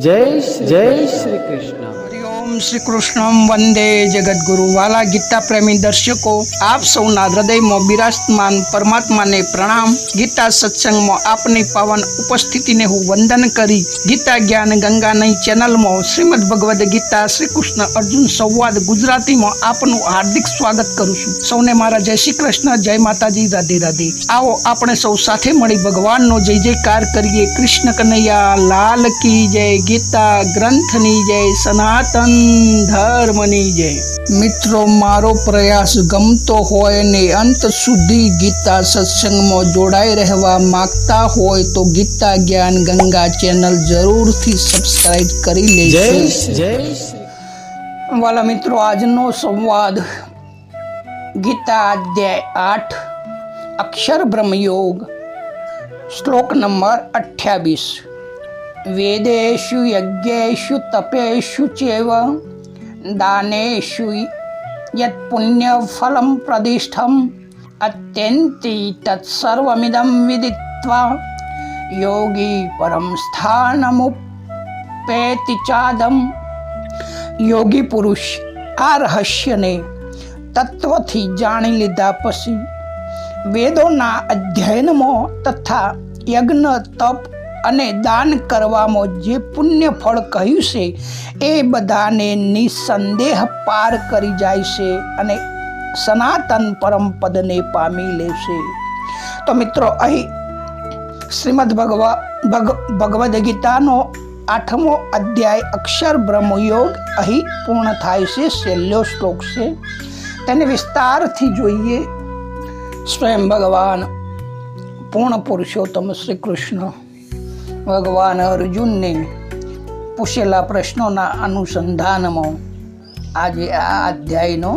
जय श्री कृष्ण। हरिओम श्री कृष्णम वंदे जगद्गुरु। वाला गीता प्रेमी दर्शको, आप सौना हृदयમાં બિરાજમાન પરમાત્માને પ્રણામ। ગીતા સત્સંગમાં આપની પાવન ઉપસ્થિતિને હું વંદન કરી ગીતા જ્ઞાન ગંગાની ચેનલમાં શ્રીમદ ભગવદ્ ગીતા શ્રી કૃષ્ણ અર્જુન સંવાદ ગુજરાતીમાં આપનું હાર્દિક સ્વાગત કરું છું। સૌને મારા જય શ્રી કૃષ્ણ, જય માતાજી, રાધે રાધે। આવો આપણે સૌ સાથે મળી ભગવાનનો જય જયકાર કરીએ। કૃષ્ણ કનૈયા લાલ કી જય, ગીતા ગ્રંથની જય, સનાતન ધર્મની જય। મિત્રો, મારો પ્રયાસ ગમતો હોય ને અંત સુધી ગીતા સત્સંગમાં જોડાઈ રહેવા માંગતા હોય તો ગીતા જ્ઞાન ગંગા ચેનલ જરૂરથી સબસ્ક્રાઇબ કરી લેજો। વાલા મિત્રો, આજનો સંવાદ ગીતા અધ્યાય 8 અક્ષર બ્રહ્મયોગ, શ્લોક નંબર 28। વેદેષુ યજ્ઞેષુ તપેષુ ચેવ દાનેષુ યત પુણ્ય ફલમ પ્રદિષ્ઠમ અત્યંતી તત્સર્વમિદં વિદિત્વા યોગી પરમ સ્થાનમુપેતિ ચાદમ। યોગી પુરુષ આ રહસ્યને તત્વથી જાણી લીધા પછી વેદોના અધ્યયનમાં તથા યજ્ઞ, તપ અને દાન કરવામાં જે પુણ્ય ફળ કહ્યું છે એ બધાને નિસંદેહ પાર કરી જાય છે અને સનાતન પરમ પદને પામી લેશે। તો મિત્રો, અહીં શ્રીમદ ભગવદ્ ગીતાનો 8મો અધ્યાય અક્ષર બ્રહ્મયોગ અહીં પૂર્ણ થાય છે। છેલ્લો શ્લોક છે, તેને વિસ્તારથી જોઈએ। સ્વયં ભગવાન પૂર્ણ પુરુષોત્તમ શ્રી કૃષ્ણ ભગવાન અર્જુનને પૂછેલા પ્રશ્નોના અનુસંધાનમાં આજે આ અધ્યાયનો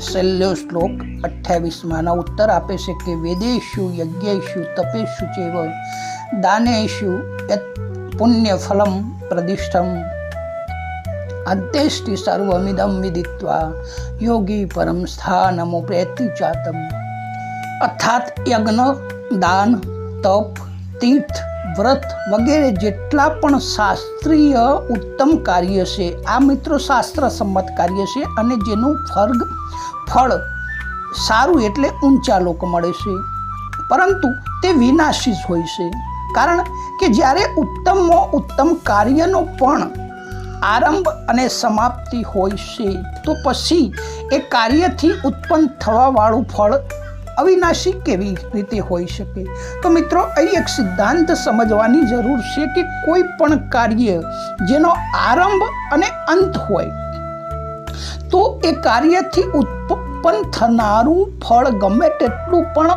છેલ્લો શ્લોક 28માનો ઉત્તર આપે છે કે વેદેષુ યજ્ઞેષુ તપેષુ ચેવ દાનેષુ યત પુણ્ય ફલમ પ્રદિષ્ઠમ અંતેષ્ટિ સર્વમિદં વિદિત્વા યોગી પરમ સ્થાનમુપેતિ ચાતમ। અર્થાત યજ્ઞ, દાન, તપ, તીર્થ, વ્રત વગેરે જેટલા પણ શાસ્ત્રીય ઉત્તમ કાર્ય છે આ મિત્રો શાસ્ત્ર સંમત કાર્ય છે અને જેનું ફળ સારું એટલે ઊંચા લોક મળે છે, પરંતુ તે વિનાશી જ હોય છે। કારણ કે જ્યારે ઉત્તમમાં ઉત્તમ કાર્યનો પણ આરંભ અને સમાપ્તિ હોય છે તો પછી એ કાર્યથી ઉત્પન્ન થવાવાળું ફળ અવિનાશી કેવી રીતે હોઈ શકે? તો મિત્રો, અહીં એક સિદ્ધાંત સમજવાની જરૂર છે કે કોઈ પણ કાર્ય જેનો આરંભ અને અંત હોય તો એ કાર્યથી ઉત્પન્ન થનારું ફળ ગમે તેટલું પણ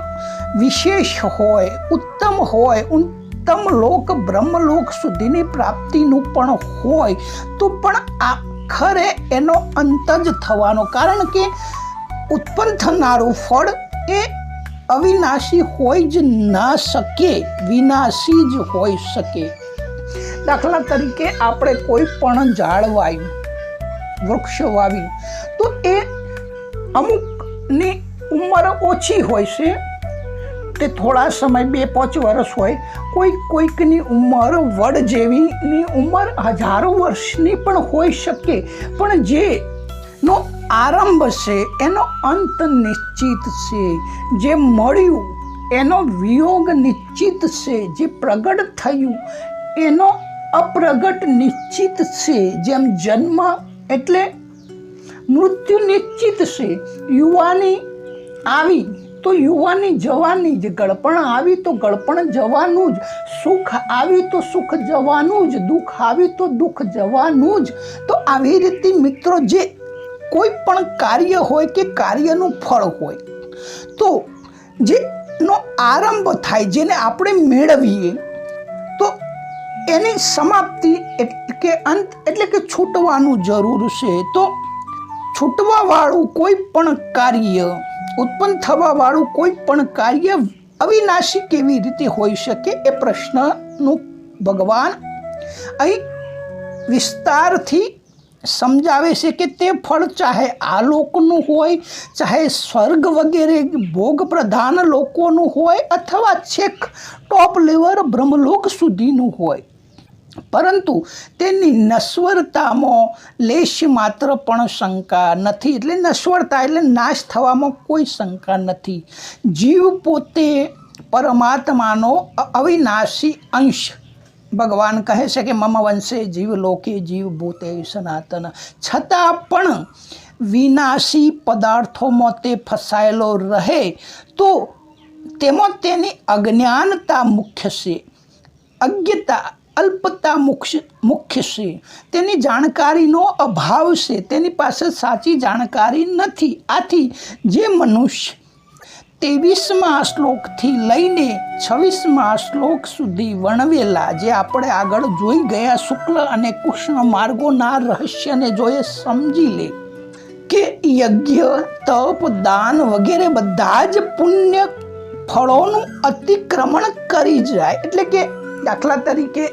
વિશેષ હોય, ઉત્તમ હોય, ઉત્તમ લોક બ્રહ્મલોક સુધીની પ્રાપ્તિનું પણ હોય તો પણ આખરે એનો અંત જ થવાનો, કારણ કે ઉત્પન્ન થનારું ફળ એ અવિનાશી હોય જ ના શકે, વિનાશી જ હોઈ શકે। દાખલા તરીકે આપણે કોઈ પણ ઝાડ વાવ્યું, વૃક્ષ વાવ્યું તો એ અમુકની ઉંમર ઓછી હોય છે, તે થોડા સમય 2-5 વર્ષ હોય, કોઈકની ઉંમર વડ જેવીની ઉંમર હજારો વર્ષની પણ હોઈ શકે, પણ જેનો આરંભ છે એનો અંત નિશ્ચિત છે, જે મળ્યું એનો વિયોગ નિશ્ચિત છે, જે પ્રગટ થયું એનો અપ્રગટ નિશ્ચિત છે। જેમ જન્મ એટલે મૃત્યુ નિશ્ચિત છે, યુવાની આવી તો યુવાની જવાની જ, ગળપણ આવી તો ગળપણ જવાનું જ, સુખ આવી તો સુખ જવાનું જ, દુઃખ આવી તો દુઃખ જવાનું જ। તો આવી રીતે મિત્રો, જે કોઈ પણ કાર્ય હોય કે કાર્યનું ફળ હોય તો જેનો આરંભ થાય, જેને આપણે મેળવીએ તો એની સમાપ્તિ કે અંત એટલે કે છૂટવાનું જરૂર છે। તો છૂટવાવાળું કોઈ પણ કાર્ય, ઉત્પન્ન થવાવાળું કોઈ પણ કાર્ય અવિનાશી કેવી રીતે હોઈ શકે એ પ્રશ્નનું ભગવાન અહીં વિસ્તારથી સમજાવે છે કે તે ફળ ચાહે આ લોકનું હોય, ચાહે સ્વર્ગ વગેરે ભોગ પ્રધાન લોકોનું હોય અથવા છેક ટોપ લેવલ બ્રહ્મલોક સુધીનું હોય, પરંતુ તેની નશ્વરતામાં લેશ માત્ર પણ શંકા નથી. એટલે નશ્વરતા એટલે નાશ થવામાં કોઈ શંકા નથી. જીવ પોતે પરમાત્માનો અવિનાશી અંશ. ભગવાન કહે છે કે મમ વંશે જીવ લોકે જીવ ભૂતે સનાતન. છતાં પણ વિનાશી પદાર્થોમાં તે ફસાયેલો રહે તો તેમાં તેની અજ્ઞાનતા મુખ્ય છે, અજ્ઞતા અલ્પતા મુખ્ય છે, તેની જાણકારીનો અભાવ છે, તેની પાસે સાચી જાણકારી નથી. આથી જે મનુષ્ય 23મા શ્લોકથી લઈને 26મા શ્લોક સુધી વર્ણવેલા જે આપણે આગળ જોઈ ગયા શુક્લ અને કૃષ્ણ માર્ગોના રહસ્યને જો એ સમજી લે કે યજ્ઞ, તપ, દાન વગેરે બધા જ પુણ્ય ફળોનું અતિક્રમણ કરી જાય. એટલે કે દાખલા તરીકે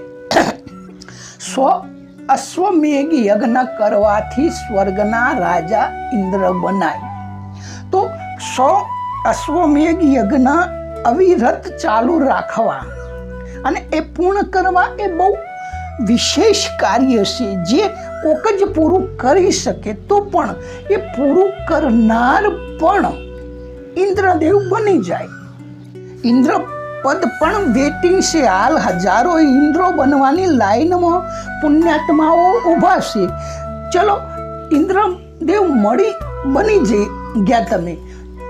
અશ્વમેઘ યજ્ઞ કરવાથી સ્વર્ગના રાજા ઇન્દ્ર બનાય, તો અશ્વમેઘ યજ્ઞ અવિરત ચાલુ રાખવા અને એ પૂર્ણ કરવા એ બહુ વિશેષ કાર્ય છે જે કોક જ પૂરું કરી શકે. તો પણ એ પૂરું કરનાર પણ ઇન્દ્રદેવ બની જાય. ઇન્દ્ર પદ પણ વેટિંગ છે. હાલ હજારો ઇન્દ્રો બનવાની લાઈનમાં પુણ્યાત્માઓ ઊભા છે. ચલો ઇન્દ્રદેવ બની ગયા તમે,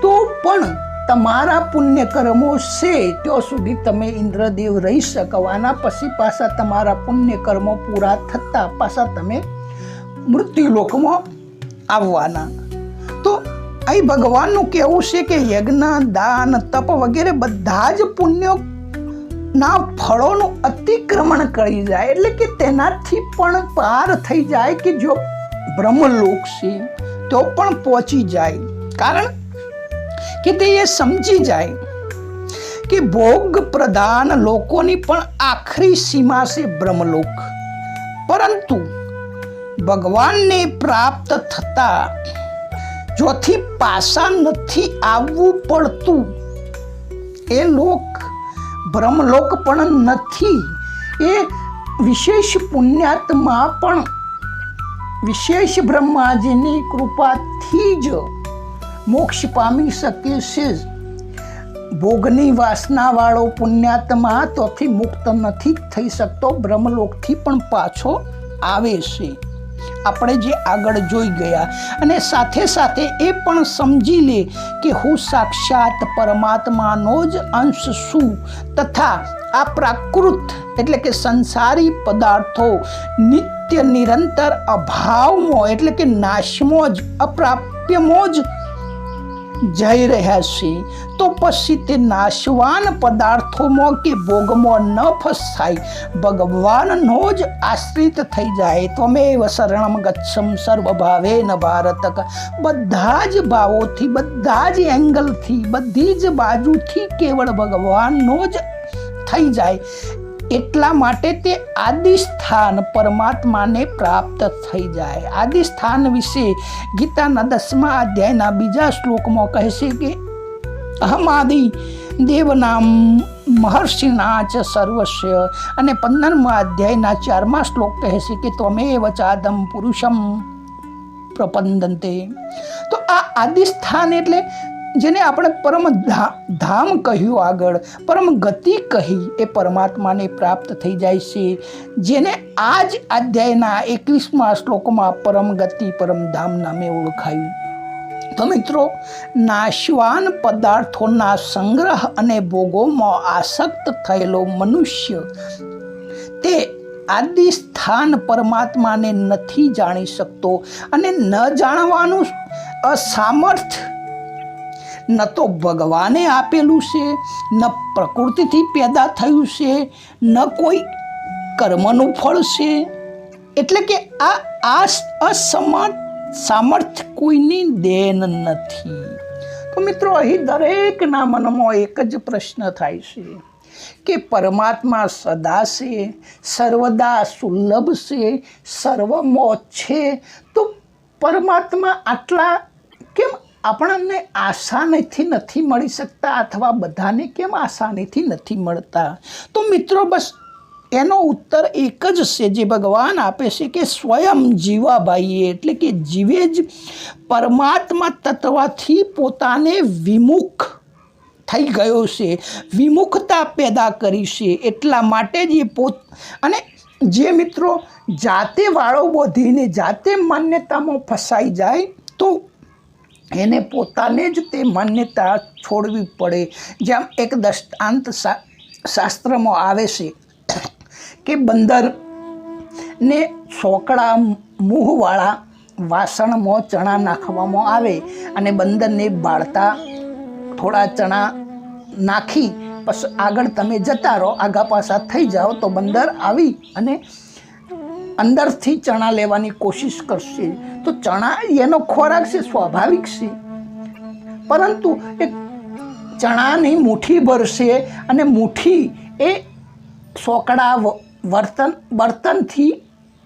તો પણ તમારા પુણ્ય કર્મો છે ત્યાં સુધી તમે ઇન્દ્રદેવ રહી શકવાના. પછી પાછા તમારા પુણ્ય કર્મો પૂરા થતાં પાછા તમે મૃત્યુલોકમાં આવવાના. તો અહીં ભગવાનનું કહેવું છે કે યજ્ઞ, દાન, તપ વગેરે બધા જ પુણ્યોના ફળોનું અતિક્રમણ કરી જાય. એટલે કે તેનાથી પણ પાર થઈ જાય કે જો બ્રહ્મલોક છે તો પણ પહોંચી જાય. કારણ કે તે એ સમજી જાય કે ભોગ પ્રધાન લોકોની પણ આખરી સીમા છે બ્રહ્મલોક. પરંતુ ભગવાનને પ્રાપ્ત થતા જોથી પાછા નથી આવવું પડતું એ લોક બ્રહ્મલોક પણ નથી. એ વિશેષ પુણ્યાત્મા પણ વિશેષ બ્રહ્માજીની કૃપાથી જ મોક્ષ પામી શકે છે. ભોગની વાસનાવાળો પુણ્યાત્મા તોથી મુક્ત નથી થઈ શકતો, બ્રહ્મલોકથી પણ પાછો આવે છે. આપણે જે આગળ જોઈ ગયા અને સાથે સાથે એ પણ સમજી લે કે હું સાક્ષાત પરમાત્માનો જ અંશ છું તથા આ પ્રાકૃત એટલે કે સંસારી પદાર્થો નિત્ય નિરંતર અભાવમાં એટલે કે નાશમાં જ અપ્રાપ્યમાં જ જઈ રહ્યા છે. તો પછી તે નાશવાન પદાર્થોમાં કે ભોગમાં ન ફસાય, ભગવાનનો જ આશ્રિત થઈ જાય. ત્વમેવ શરણમ ગચ્છમ સર્વભાવેન ભારત. બધા જ ભાવોથી, બધા જ એંગલથી, બધી જ બાજુથી કેવળ ભગવાનનો જ થઈ જાય. એટલા માટે તે આદિસ્થાન પરમાત્માને પ્રાપ્ત થઈ જાય. આદિસ્થાન વિશે ગીતાના 10મા અધ્યાયના 2જા શ્લોકમાં કહે છે કે અહમાદિ દેવનામ મહર્ષિના ચ સર્વસ્ય, અને 15મા અધ્યાયના 4મા શ્લોક કહે છે કે ત્વમેવ ચાદમ પુરુષમ પ્રપંદન્તે. તો આ આદિસ્થાન એટલે જેને આપણે પરમ ધામ કહ્યું, આગળ પરમ ગતિ કહી, એ પરમાત્માને પ્રાપ્ત થઈ જાય છે. જેને આ જ અધ્યાયના 21મા શ્લોકમાં પરમ ગતિ પરમ ધામ નામે ઓળખાયું. તો મિત્રો, નાશવાન પદાર્થોના સંગ્રહ અને ભોગોમાં આસક્ત થયેલો મનુષ્ય તે આદિ સ્થાન પરમાત્માને નથી જાણી શકતો. અને ન જાણવાનું અસામર્થ્ય ન તો ભગવાને આપેલું છે, ન પ્રકૃતિથી પેદા થયું છે, ન કોઈ કર્મનું ફળ છે. એટલે કે આ સામર્થ્ય કોઈની દેન નથી. તો મિત્રો, અહીં દરેકના મનમાં એક જ પ્રશ્ન થાય છે કે પરમાત્મા સદા છે, સર્વદા સુલભ છે, સર્વમોત છે, તો પરમાત્મા આટલા કેમ આપણને આસાનીથી નથી મળી શકતા, અથવા બધાને કેમ આસાનીથી નથી મળતા? તો મિત્રો, બસ એનો ઉત્તર એક જ છે જે ભગવાન આપે છે કે સ્વયં જીવાબાઈએ, એટલે કે જીવે જ પરમાત્મા તત્વથી પોતાને વિમુખ થઈ ગયો છે, વિમુખતા પેદા કરી છે. એટલા માટે જ અને જે મિત્રો જાતે વાળો બોધીને જાતે માન્યતામાં ફસાઈ જાય તો એને પોતાને જ તે માન્યતા છોડવી પડે. જેમ એક દૃષ્ટાંત શાસ્ત્રમાં આવે છે કે બંદરને સોકડા મુહવાળા વાસણમાં ચણા નાખવામાં આવે અને બંદરને બાળતા થોડા ચણા નાખી પછી આગળ તમે જતા રહો, આગા પાછા થઈ જાઓ તો બંદર આવી અને અંદરથી ચણા લેવાની કોશિશ કરશે. તો ચણા એનો ખોરાક છે, સ્વાભાવિક છે, પરંતુ એ ચણાની મુઠ્ઠી ભરશે અને મુઠ્ઠી એ સોકડા બર્તનથી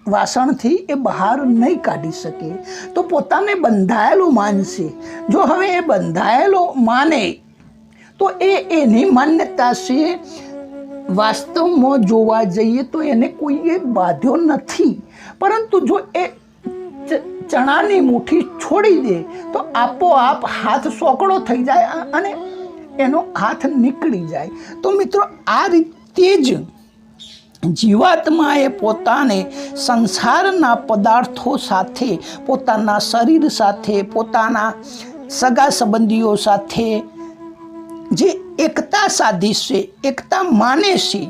વાસણથી એ બહાર નહીં કાઢી શકે. તો પોતાને બંધાયેલું માનશે. જો હવે એ બંધાયેલો માને તો એની માન્યતા છે. વાસ્તવમાં જોવા જઈએ તો એને કોઈએ બાંધ્યો નથી, પરંતુ જો એ ચણાની મુઠ્ઠી છોડી દે તો આપોઆપ હાથ સોકડો થઈ જાય અને એનો હાથ નીકળી જાય. તો મિત્રો આ રીતે જ જીવાત્માએ પોતાને સંસારના પદાર્થો સાથે, પોતાના શરીર સાથે, પોતાના સગા સંબંધીઓ સાથે જે એકતા સાધી છે, એકતા માને છે,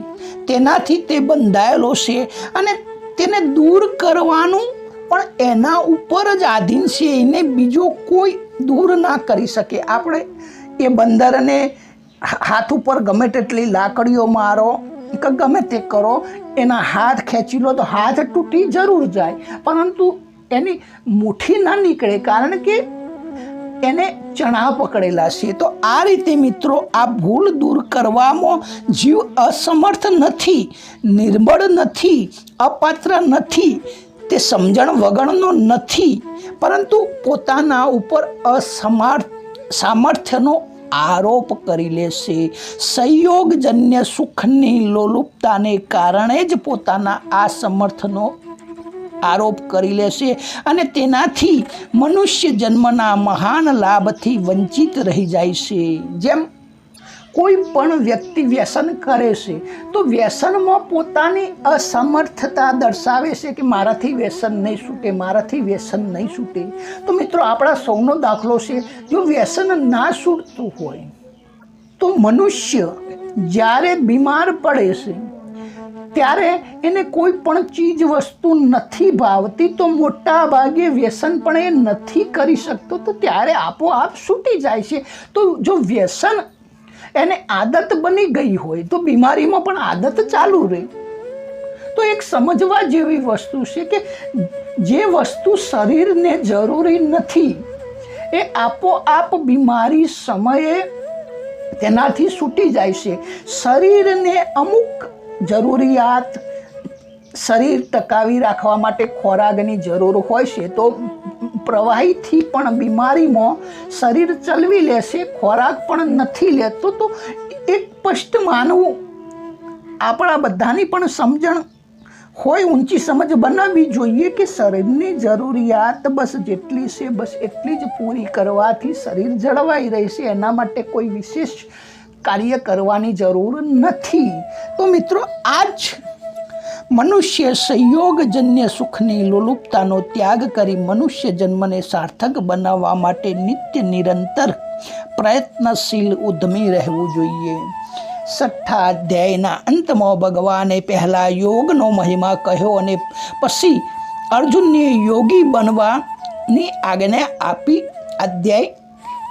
તેનાથી તે બંધાયેલો છે અને તેને દૂર કરવાનું પણ એના ઉપર જ આધીન છે. એને બીજો કોઈ દૂર ના કરી શકે. આપણે એ બંદરને હાથ ઉપર ગમે તેટલી લાકડીઓ મારો કે ગમે તે કરો, એના હાથ ખેંચી લો તો હાથ તૂટી જરૂર જાય, પરંતુ એની મુઠ્ઠી ના નીકળે, કારણ કે એને ચણા પકડેલા છે. તો આ રીતે મિત્રો આ ભૂલ દૂર કરવામાં જીવ અસમર્થ નથી, નિર્બળ નથી, અપાત્ર નથી, તે સમજણ વગરનો નથી, પરંતુ પોતાના ઉપર સામર્થ્યનો આરોપ કરી લેશે. સંયોગજન્ય સુખની લોલુપતાને કારણે જ પોતાના આ સમર્થનો આરોપ કરી લેશે અને તેનાથી મનુષ્ય જન્મના મહાન લાભથી વંચિત રહી જાય છે. જેમ કોઈ પણ વ્યક્તિ વ્યસન કરે છે તો વ્યસનમાં પોતાની અસમર્થતા દર્શાવે છે કે મારાથી વ્યસન નહીં છૂટે, મારાથી વ્યસન નહીં છૂટે. તો મિત્રો આપણા સૌનો દાખલો છે, જો વ્યસન ના છૂટતું હોય તો મનુષ્ય જ્યારે બીમાર પડે છે ત્યારે એને કોઈ પણ ચીજ વસ્તુ નથી ભાવતી, તો મોટા ભાગે વ્યસન પણ એ નથી કરી શકતો, તો ત્યારે આપોઆપ છૂટી જાય છે. તો જો વ્યસન એને આદત બની ગઈ હોય તો બીમારીમાં પણ આદત ચાલુ રહે. તો એક સમજવા જેવી વસ્તુ છે કે જે વસ્તુ શરીરને જરૂરી નથી એ આપોઆપ બીમારી સમયે તેનાથી છૂટી જાય છે. શરીરને અમુક જરૂરિયાત, શરીર ટકાવી રાખવા માટે ખોરાકની જરૂર હોય છે, તો પ્રવાહીથી પણ બીમારીમાં શરીર ચલવી લેશે, ખોરાક પણ નથી લેતો. તો એક સ્પષ્ટ માનવું આપણા બધાની પણ સમજણ હોય, ઊંચી સમજ બનાવવી જોઈએ કે શરીરની જરૂરિયાત બસ જેટલી છે બસ એટલી જ પૂરી કરવાથી શરીર જળવાઈ રહેશે, એના માટે કોઈ વિશેષ કાર્ય કરવાની જરૂર નથી. તો મિત્રો આ જ મનુષ્ય સંયોગજન્ય સુખની લોલુપતાનો ત્યાગ કરી મનુષ્ય જન્મને સાર્થક બનાવવા માટે નિત્ય નિરંતર પ્રયત્નશીલ ઉદ્યમી રહેવું જોઈએ. 6થા અધ્યાયના અંતમાં ભગવાને પહેલાં યોગનો મહિમા કહ્યો અને પછી અર્જુનને યોગી બનવાની આજ્ઞા આપી. અધ્યાય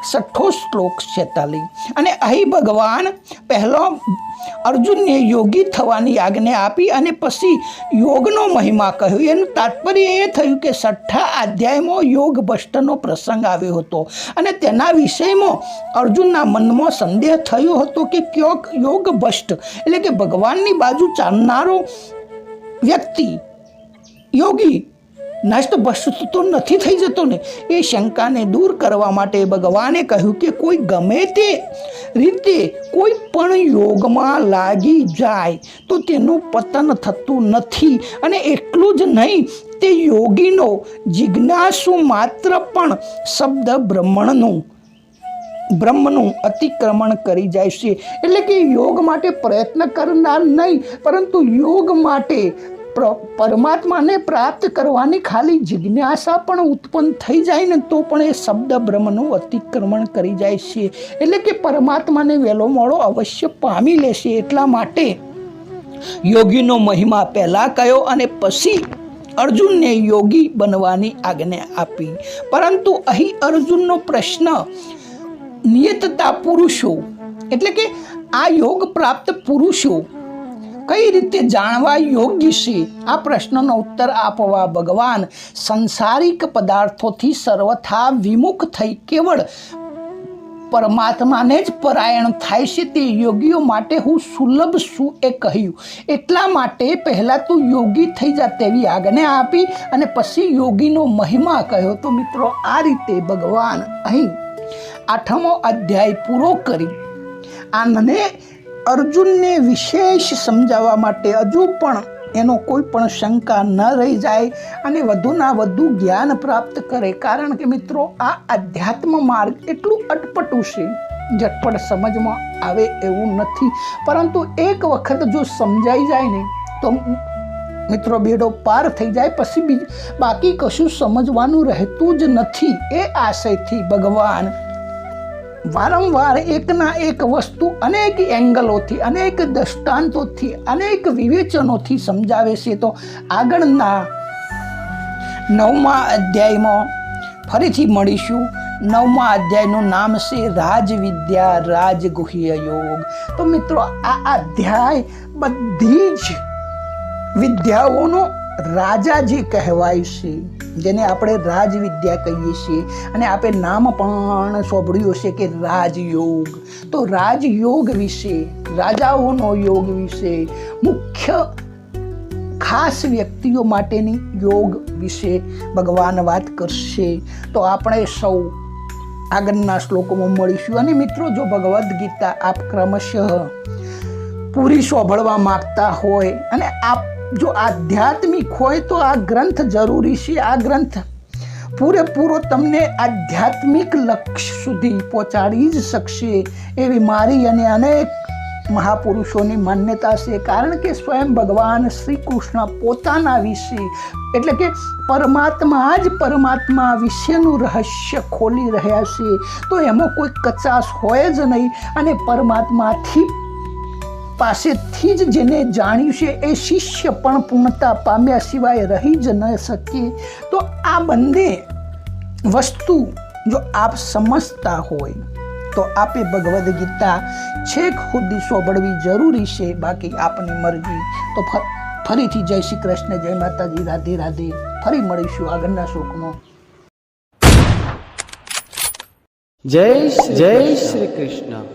6થો શ્લોક 46. અને અહીં ભગવાન પહેલો અર્જુનને યોગી થવાની આજ્ઞા આપી અને પછી યોગનો મહિમા કહ્યો. એનું તાત્પર્ય એ થયું કે 6થા અધ્યાયમાં યોગ ભ્રષ્ટનો પ્રસંગ આવ્યો હતો અને તેના વિષયમાં અર્જુનના મનમાં સંદેહ થયો હતો કે ક્યાંક યોગ ભ્રષ્ટ એટલે કે ભગવાનની બાજુ ચાલનારો વ્યક્તિ યોગી નષ્ટ ભ્રષ્ટ તો નથી થઈ જતો ને. એ શંકાને દૂર કરવા માટે ભગવાને કહ્યું કે કોઈ ગમે તે રીતે કોઈ પણ યોગમાં લાગી જાય તો તેનું પતન થતું નથી. અને એટલું જ નહીં, તે યોગીનો જિજ્ઞાસુ માત્ર પણ શબ્દ બ્રહ્મનું અતિક્રમણ કરી જાય છે. એટલે કે યોગ માટે પ્રયત્ન કરનાર નહીં, પરંતુ યોગ માટે પરમાત્માને પ્રાપ્ત કરવાની ખાલી જિજ્ઞાસા પણ ઉત્પન્ન થઈ જાય ને તો પણ એ શબ્દ બ્રહ્મનું અતિક્રમણ કરી જાય છે. એટલે કે પરમાત્માને વહેલો મોડો અવશ્ય પામી લેશે. એટલા માટે યોગીનો મહિમા પહેલાં કયો અને પછી અર્જુનને યોગી બનવાની આજ્ઞા આપી. પરંતુ અહીં અર્જુનનો પ્રશ્ન નિયતતા પુરુષો એટલે કે આ યોગ પ્રાપ્ત પુરુષો કઈ રીતે જાણવા યોગ્ય છે, આ પ્રશ્નનો ઉત્તર આપવા ભગવાન સંસારિક પદાર્થોથી સર્વથા વિમુખ થઈ કેવળ પરમાત્માને જ પરાયણ થાય છે તે યોગીઓ માટે હું સુલભ છું એ કહ્યું. એટલા માટે પહેલાં તું યોગી થઈ જા તેવી આજ્ઞા આપી અને પછી યોગીનો મહિમા કહ્યો. તો મિત્રો, આ રીતે ભગવાન અહીં 8મો અધ્યાય પૂરો કરી આને અર્જુનને વિશેષ સમજાવવા માટે હજુ પણ એનો કોઈ પણ શંકા ન રહી જાય અને વધુના વધુ જ્ઞાન પ્રાપ્ત કરે. કારણ કે મિત્રો, આ અધ્યાત્મ માર્ગ એટલું અટપટું છે, ઝટપટ સમજમાં આવે એવું નથી. પરંતુ એક વખત જો સમજાઈ જાય ને તો મિત્રો બેડો પાર થઈ જાય. પછી બાકી કશું સમજવાનું રહેતું જ નથી. એ આશયથી ભગવાન વારંવાર એકના એક વસ્તુ અનેક એંગલોથી, અનેક દ્રષ્ટાંતોથી, અનેક વિવેચનોથી સમજાવે છે. તો આગળના 9મા અધ્યાયમાં ફરીથી મળીશું. 9મા અધ્યાયનું નામ છે રાજવિદ્યા રાજગુહ્ય યોગ. તો મિત્રો, આ અધ્યાય બધી જ વિદ્યાઓનો રાજા જે કહેવાય છે, જેને આપણે રાજવિદ્યા કહીએ છીએ, અને આપણે નામ પણ સાંભળ્યું છે કે રાજયોગ. તો રાજયોગ વિશે, રાજાઓનો યોગ વિશે, મુખ્ય ખાસ વ્યક્તિઓ માટેની યોગ વિશે ભગવાન વાત કરશે. તો આપણે સૌ આગળના શ્લોકોમાં મળીશું. અને મિત્રો, જો ભગવદ્ ગીતા આપ ક્રમશઃ પૂરી સાંભળવા માગતા હોય અને આપ જો આધ્યાત્મિક હોય તો આ ગ્રંથ જરૂરી છે. આ ગ્રંથ પૂરેપૂરો તમને આધ્યાત્મિક લક્ષ્ય સુધી પહોંચાડી જ શકશે એવી મારી અને અનેક મહાપુરુષોની માન્યતા છે. કારણ કે સ્વયં ભગવાન શ્રી કૃષ્ણ પોતાના વિશે એટલે કે પરમાત્મા જ પરમાત્મા વિશેનું રહસ્ય ખોલી રહ્યા છે. તો એમાં કોઈ કચાશ હોય જ નહીં. અને પરમાત્માથી પાસેથી જ જેને જાણ્યું છે એ શિષ્ય પણ પૂર્ણતા પામ્યા સિવાય રહી જ ન શકે. તો આ બંને વસ્તુ જો આપ સમજતા હોય તો આપે ભગવદ્ ગીતા છેક સુધી સાંભળવી જરૂરી છે. બાકી આપની મરજી. તો ફરીથી જય શ્રી કૃષ્ણ, જય માતાજી, રાધે રાધે. ફરી મળીશું આગળના શ્લોકમાં. જય શ્રી કૃષ્ણ.